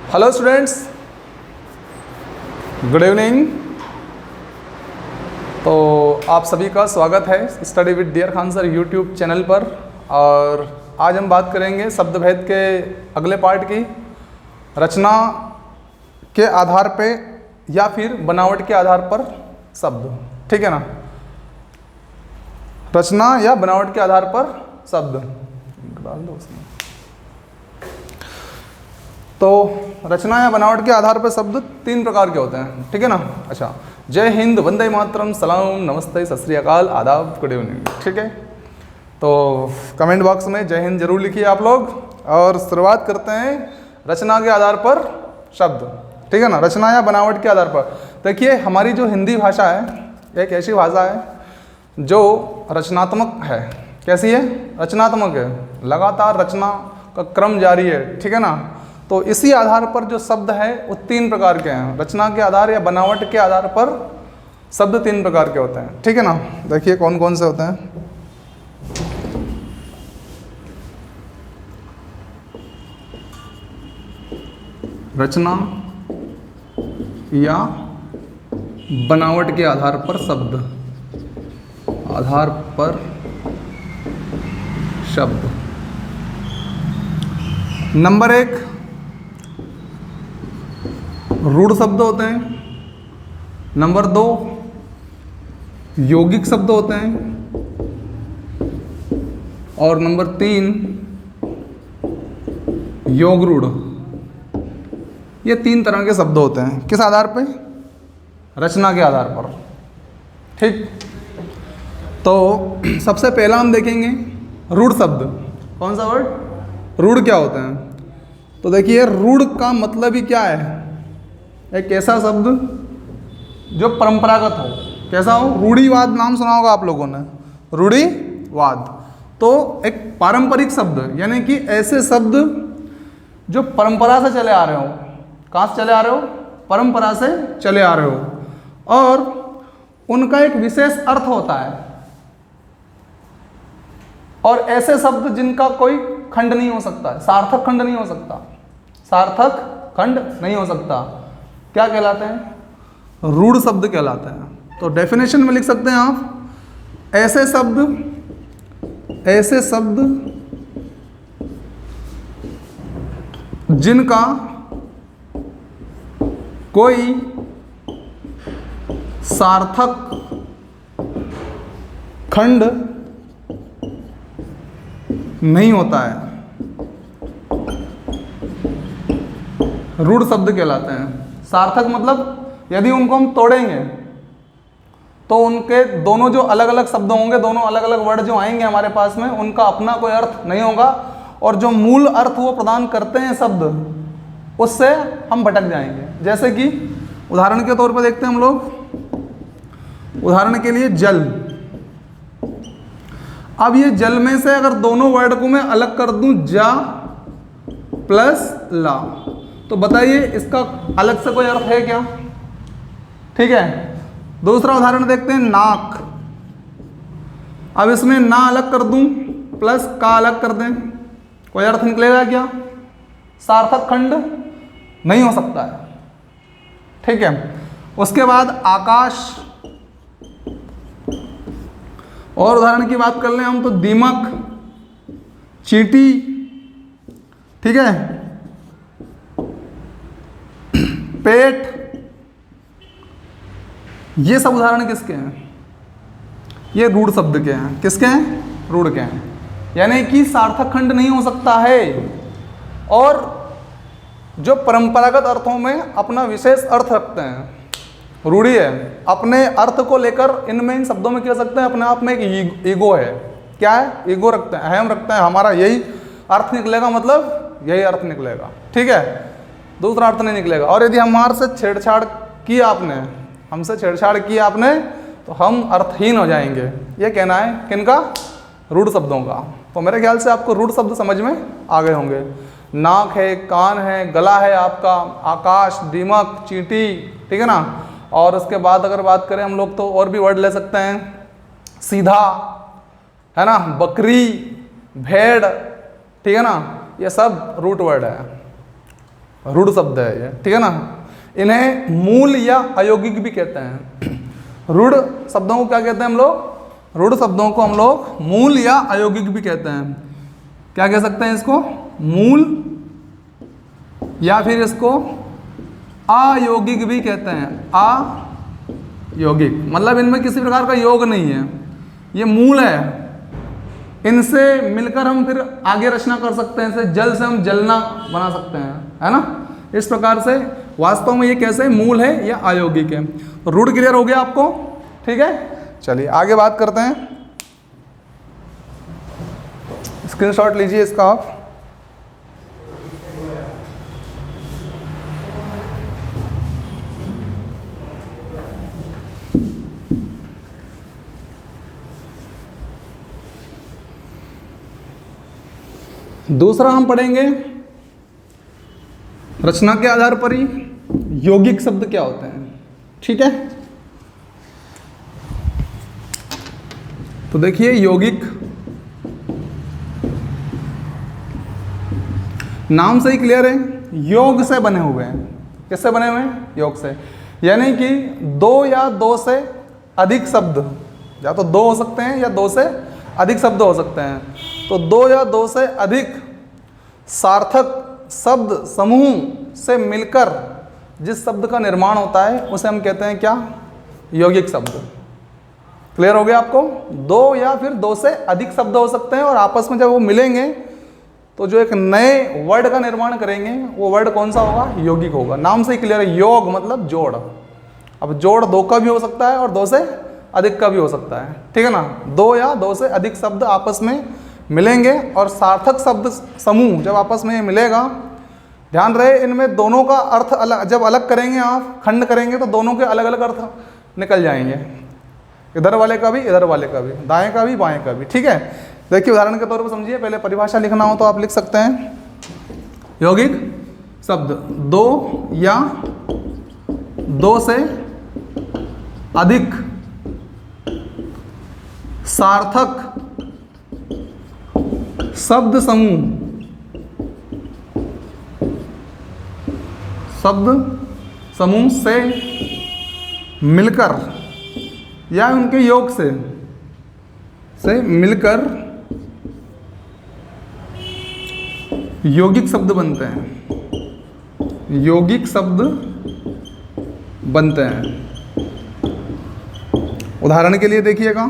Hello students, good evening. तो आप सभी का स्वागत है study with dear Khan sir YouTube channel पर। और आज हम बात करेंगे शब्द भेद के अगले पार्ट की, रचना के आधार पे या फिर बनावट के आधार पर शब्द। ठीक है ना, रचना या बनावट के आधार पर शब्द डाल दो उसमें। तो रचना या बनावट के आधार पर शब्द तीन प्रकार के होते हैं। ठीक है ना। अच्छा, जय हिंद, वंदे मातरम, सलाम, नमस्ते, सत श्री अकाल, आदाब, गुड इवनिंग। ठीक है, तो कमेंट बॉक्स में जय हिंद जरूर लिखिए आप लोग। और शुरुआत करते हैं रचना के आधार पर शब्द। ठीक है ना, रचना या बनावट के आधार पर। देखिए, हमारी जो हिंदी भाषा है एक ऐसी भाषा है जो रचनात्मक है। कैसी है? रचनात्मक है, लगातार रचना का क्रम जारी है। ठीक है ना। तो इसी आधार पर जो शब्द है वो तीन प्रकार के हैं। रचना के आधार या बनावट के आधार पर शब्द तीन प्रकार के होते हैं। ठीक है ना। देखिए कौन कौन से होते हैं। रचना या बनावट के आधार पर शब्द, आधार पर शब्द। नंबर एक, रूढ़ शब्द होते हैं। नंबर दो, यौगिक शब्द होते हैं। और नंबर तीन, योग रूढ़। ये तीन तरह के शब्द होते हैं। किस आधार पे? रचना के आधार पर। ठीक, तो सबसे पहला हम देखेंगे रूढ़ शब्द। कौन सा वर्ड? रूढ़ क्या होते हैं? तो देखिए, रूढ़ का मतलब ही क्या है? एक ऐसा शब्द जो परंपरागत हो। कैसा हो? रूढ़िवाद नाम सुना होगा आप लोगों ने, रूढ़िवाद। तो एक पारंपरिक शब्द, यानी कि ऐसे शब्द जो परंपरा से चले आ रहे हो। कहाँ से चले आ रहे हो? परंपरा से चले आ रहे हो। और उनका एक विशेष अर्थ होता है। और ऐसे शब्द जिनका कोई खंड नहीं हो सकता है, सार्थक खंड नहीं हो सकता, सार्थक खंड नहीं हो सकता, क्या कहलाते हैं? रूढ़ शब्द कहलाते हैं। तो डेफिनेशन में लिख सकते हैं आप, ऐसे शब्द जिनका कोई सार्थक खंड नहीं होता है, रूढ़ शब्द कहलाते हैं। सार्थक मतलब यदि उनको हम तोड़ेंगे तो उनके दोनों जो अलग अलग शब्द होंगे, दोनों अलग अलग वर्ड जो आएंगे हमारे पास में, उनका अपना कोई अर्थ नहीं होगा। और जो मूल अर्थ वो प्रदान करते हैं शब्द, उससे हम भटक जाएंगे। जैसे कि उदाहरण के तौर पर देखते हैं हम लोग। उदाहरण के लिए जल। अब ये जल में से अगर दोनों वर्ड को मैं अलग कर दूं, जा प्लस ला, तो बताइए इसका अलग से कोई अर्थ है क्या? ठीक है। दूसरा उदाहरण देखते हैं, नाक। अब इसमें ना अलग कर दूं प्लस का अलग कर दें, कोई अर्थ निकलेगा क्या? सार्थक खंड नहीं हो सकता है। ठीक है। उसके बाद आकाश। और उदाहरण की बात कर लें हम तो दीमक, चींटी। ठीक है, पेट। ये सब उदाहरण किसके हैं? ये रूढ़ शब्द के हैं। किसके हैं? रूढ़ के हैं। यानी कि सार्थक खंड नहीं हो सकता है और जो परंपरागत अर्थों में अपना विशेष अर्थ रखते हैं। रूढ़ी है, अपने अर्थ को लेकर इनमें, इन शब्दों में कह सकते हैं अपने आप में एक ईगो है। क्या है? ईगो रखते हैं, अहम रखते हैं। हमारा यही अर्थ निकलेगा, मतलब यही अर्थ निकलेगा। ठीक है, दूसरा अर्थ नहीं निकलेगा। और यदि हमारे से छेड़छाड़ की आपने, हमसे छेड़छाड़ की आपने, तो हम अर्थहीन हो जाएंगे। ये कहना है किनका? रूढ़ शब्दों का। तो मेरे ख्याल से आपको रूढ़ शब्द समझ में आ गए होंगे। नाक है, कान है, गला है आपका, आकाश, दीमक, चींटी। ठीक है ना। और उसके बाद अगर बात करें हम लोग तो और भी वर्ड ले सकते हैं, सीधा, है ना, बकरी, भेड़। ठीक है ना, ये सब रूट वर्ड है। रूढ़ शब्द है ये, ठीक है ना। इन्हें मूल या अयौगिक भी कहते हैं। रूढ़ शब्दों को क्या कहते हैं हम लोग? रूढ़ शब्दों को हम लोग मूल या अयौगिक भी कहते हैं। क्या कह सकते हैं इसको? मूल, या फिर इसको अयौगिक भी कहते हैं। अयौगिक मतलब इनमें किसी प्रकार का योग नहीं है, ये मूल है। इनसे मिलकर हम फिर आगे रचना कर सकते हैं। जैसे जल से हम जलना बना सकते हैं, है ना। इस प्रकार से वास्तव में ये कैसे मूल है या अयौगिक है। तो रूढ़ क्लियर हो गया आपको, ठीक है। चलिए आगे बात करते हैं। स्क्रीनशॉट लीजिए इसका आप। दूसरा हम पढ़ेंगे रचना के आधार पर ही यौगिक शब्द क्या होते हैं, ठीक है। तो देखिए यौगिक नाम से ही क्लियर है, योग से बने हुए हैं। किससे बने हुए हैं? योग से। यानी कि दो या दो से अधिक शब्द, या तो दो हो सकते हैं या दो से अधिक शब्द हो सकते हैं। तो दो या दो से अधिक सार्थक शब्द समूह से मिलकर जिस शब्द का निर्माण होता है उसे हम कहते हैं क्या? यौगिक शब्द। क्लियर हो गया आपको? दो या फिर दो से अधिक शब्द हो सकते हैं और आपस में जब वो मिलेंगे तो जो एक नए वर्ड का निर्माण करेंगे वो वर्ड कौन सा होगा? यौगिक होगा। नाम से ही क्लियर है, योग मतलब जोड़। अब जोड़ दो का भी हो सकता है और दो से अधिक का भी हो सकता है, ठीक है ना। दो या दो से अधिक शब्द आपस में मिलेंगे और सार्थक शब्द समूह जब आपस में मिलेगा, ध्यान रहे इनमें दोनों का अर्थ अलग, जब अलग करेंगे आप खंड करेंगे तो दोनों के अलग अलग अर्थ निकल जाएंगे। इधर वाले का भी, इधर वाले का भी, दाएं का भी, बाएं का भी, ठीक है। देखिए उदाहरण के तौर पर समझिए, पहले परिभाषा लिखना हो तो आप लिख सकते हैं। यौगिक शब्द दो या दो से अधिक सार्थक शब्द समूह, शब्द समूह से मिलकर या उनके योग से मिलकर यौगिक शब्द बनते हैं। यौगिक शब्द बनते हैं। उदाहरण के लिए देखिएगा,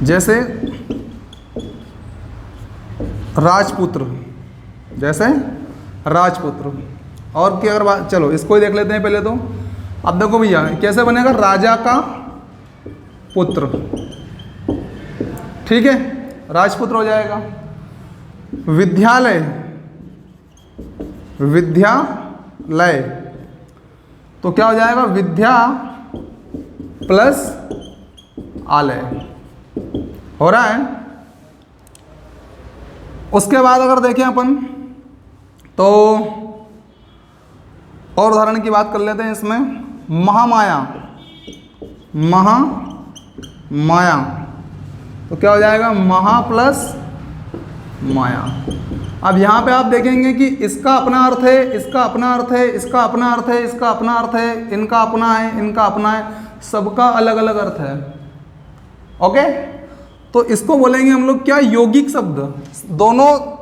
जैसे राजपुत्र, जैसे राजपुत्र। और क्या अगर बात, चलो इसको ही देख लेते हैं पहले तो। अब देखो भैया कैसे बनेगा? राजा का पुत्र, ठीक है, राजपुत्र हो जाएगा। विद्यालय, विद्यालय, तो क्या हो जाएगा? विद्या प्लस आलय हो रहा है। उसके बाद अगर देखें अपन तो और उदाहरण की बात कर लेते हैं इसमें। महामाया, महामाया, तो क्या हो जाएगा? महा प्लस माया। अब यहाँ पे आप देखेंगे कि इसका अपना अर्थ है, इसका अपना अर्थ है, इसका अपना अर्थ है, इसका अपना अर्थ है, इनका अपना है, इनका अपना है, सबका अलग अलग अर्थ है। ओके, तो इसको बोलेंगे हम लोग क्या? यौगिक शब्द। दोनों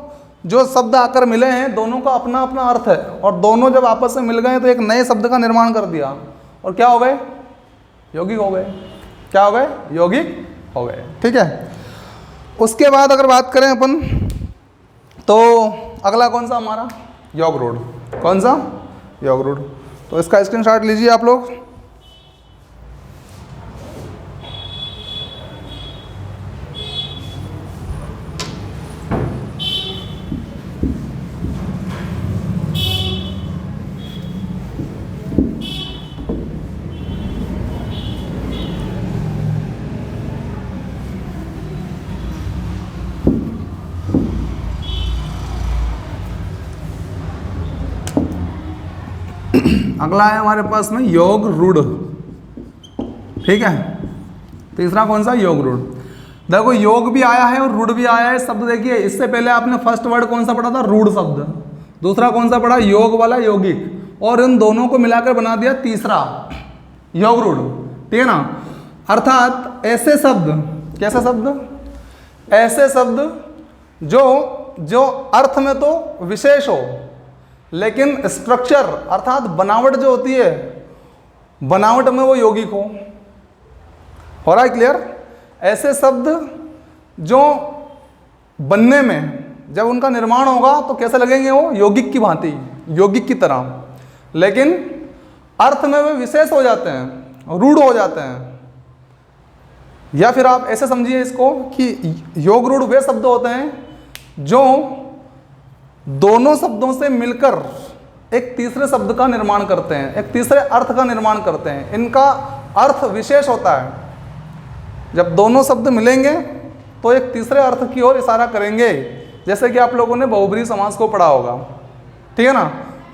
जो शब्द आकर मिले हैं दोनों का अपना अपना अर्थ है और दोनों जब आपस में मिल गए तो एक नए शब्द का निर्माण कर दिया और क्या हो गए? यौगिक हो गए। क्या हो गए? यौगिक हो गए, ठीक है। उसके बाद अगर बात करें अपन तो अगला कौन सा हमारा? योग रूढ़। कौन सा? योग रूढ़। तो इसका स्क्रीनशॉट लीजिए आप लोग। अगला है हमारे पास में योग रूढ़, ठीक है। तीसरा कौन सा? योग रूढ़। देखो योग भी आया है और रूढ़ भी आया है शब्द। देखिए इससे पहले आपने फर्स्ट वर्ड कौन सा पढ़ा था, रूढ़ शब्द, दूसरा कौन सा पढ़ा, योग वाला यौगिक, और इन दोनों को मिलाकर बना दिया तीसरा योग रूढ़, ठीक है ना। अर्थात ऐसे शब्द, कैसे शब्द, ऐसे शब्द जो अर्थ में तो विशेष हो लेकिन स्ट्रक्चर अर्थात बनावट जो होती है, बनावट में वो यौगिक हो रहा है क्लियर। ऐसे शब्द जो बनने में जब उनका निर्माण होगा तो कैसे लगेंगे, वो यौगिक की भांति, यौगिक की तरह, लेकिन अर्थ में वे विशेष हो जाते हैं, रूढ़ हो जाते हैं। या फिर आप ऐसे समझिए इसको कि योग रूढ़ वे शब्द होते हैं जो दोनों शब्दों से मिलकर एक तीसरे शब्द का निर्माण करते हैं, एक तीसरे अर्थ का निर्माण करते हैं। इनका अर्थ विशेष होता है। जब दोनों शब्द मिलेंगे तो एक तीसरे अर्थ की ओर इशारा करेंगे, जैसे कि आप लोगों ने बहुब्रीहि समास को पढ़ा होगा, ठीक है ना।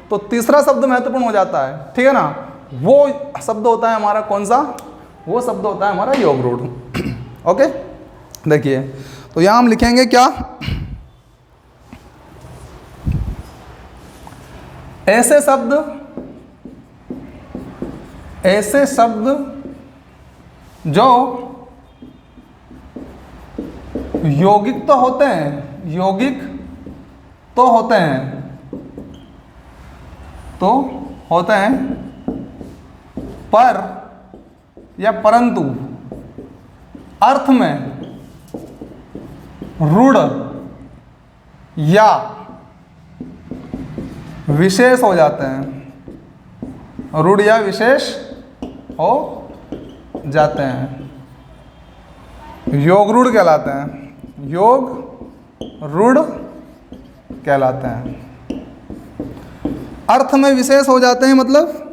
तो तीसरा शब्द महत्वपूर्ण हो जाता है, ठीक है ना। वो शब्द होता है हमारा कौन सा, वो शब्द होता है हमारा योग रूढ़। ओके, देखिए तो यहां हम लिखेंगे क्या, ऐसे शब्द जो यौगिक तो होते हैं, यौगिक तो होते हैं, पर या परंतु अर्थ में रूढ़ या विशेष हो जाते हैं, रूढ़ या विशेष हो जाते हैं, योग रूढ़ कहलाते हैं, योग रूढ़ कहलाते हैं। अर्थ में विशेष हो जाते हैं मतलब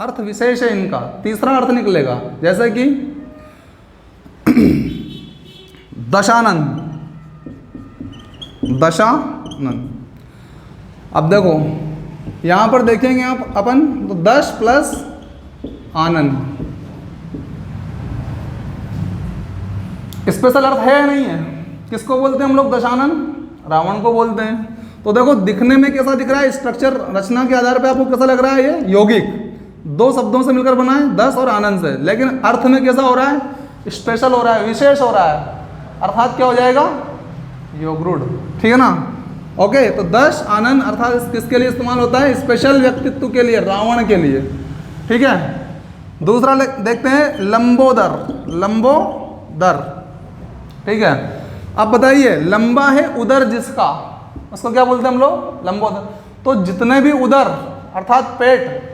अर्थ विशेष है इनका, तीसरा अर्थ निकलेगा, जैसे कि दशानन, दशानन। अब देखो यहां पर देखेंगे आप अपन तो दश प्लस आनंद, स्पेशल अर्थ है या नहीं है, किसको बोलते हैं हम लोग, दशानन, रावण को बोलते हैं। तो देखो दिखने में कैसा दिख रहा है, स्ट्रक्चर रचना के आधार पे आपको कैसा लग रहा है, ये यौगिक दो शब्दों से मिलकर बना है, दस और आनंद से, लेकिन अर्थ में कैसा हो रहा है, स्पेशल हो रहा है, विशेष हो रहा है, अर्थात क्या हो जाएगा, योग रूढ़, ठीक है ना। ओके, तो दश आनंद अर्थात किसके लिए इस्तेमाल होता है, स्पेशल व्यक्तित्व के लिए, रावण के लिए, ठीक है। दूसरा देखते हैं लंबोदर, लंबोदर, ठीक है। अब बताइए लंबा है उदर जिसका, उसको क्या बोलते हैं हम लोग, लंबोदर। तो जितने भी उदर अर्थात पेट,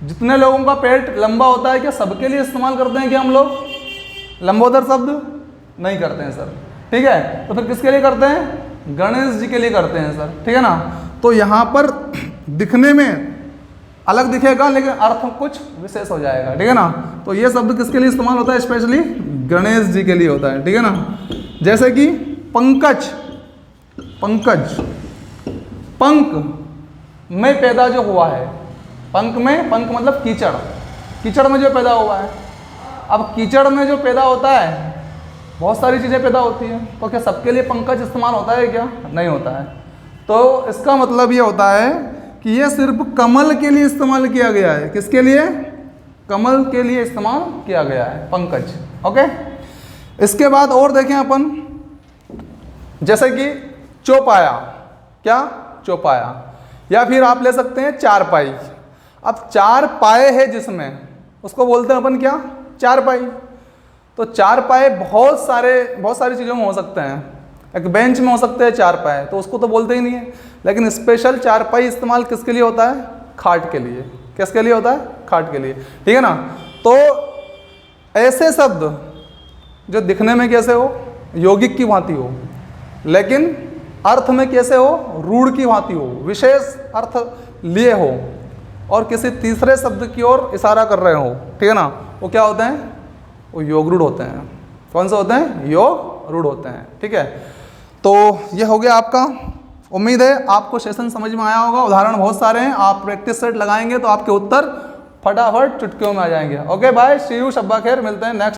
जितने लोगों का पेट लंबा होता है, क्या सबके लिए इस्तेमाल करते हैं क्या हम लोग लंबोदर शब्द, नहीं करते हैं सर, ठीक है। तो फिर किसके लिए करते हैं, गणेश जी के लिए करते हैं सर, ठीक है ना। तो यहाँ पर दिखने में अलग दिखेगा लेकिन अर्थ कुछ विशेष हो जाएगा, ठीक है ना। तो ये शब्द किसके लिए इस्तेमाल होता है, स्पेशली गणेश जी के लिए होता है, ठीक है ना। जैसे कि पंकज, पंकज, पंख में पैदा जो हुआ है, पंख में, पंख मतलब कीचड़, कीचड़ में जो पैदा हुआ है। अब कीचड़ में जो पैदा होता है बहुत सारी चीज़ें पैदा होती हैं, तो क्या सबके लिए पंकज इस्तेमाल होता है क्या, नहीं होता है। तो इसका मतलब ये होता है कि ये सिर्फ कमल के लिए इस्तेमाल किया गया है, किसके लिए, कमल के लिए इस्तेमाल किया गया है पंकज। ओके, इसके बाद और देखें अपन, जैसे कि चौपाया, क्या, चौपाया, या फिर आप ले सकते हैं चारपाई। अब चार पाए है जिसमें, उसको बोलते हैं अपन क्या, चारपाई। तो चार पाए बहुत सारी चीज़ों में हो सकते हैं, एक बेंच में हो सकते हैं चार पाए, तो उसको तो बोलते ही नहीं है। लेकिन स्पेशल चारपाई इस्तेमाल किसके लिए होता है, खाट के लिए, किसके लिए होता है, खाट के लिए, ठीक है ना। तो ऐसे शब्द जो दिखने में कैसे हो, यौगिक की भांति हो, लेकिन अर्थ में कैसे हो, रूढ़ की भांति हो, विशेष अर्थ लिए हो और किसी तीसरे शब्द की ओर इशारा कर रहे हो, ठीक है ना, वो क्या होते हैं, वो योग रूढ़ होते हैं। कौन से होते हैं, योग रूढ़ होते हैं, ठीक है। तो ये हो गया आपका, उम्मीद है आपको सेशन समझ में आया होगा। उदाहरण बहुत सारे हैं, आप प्रैक्टिस सेट लगाएंगे तो आपके उत्तर फटाफट चुटकियों में आ जाएंगे। ओके बाय, सी यू, शब्बा खैर, मिलते हैं नेक्स्ट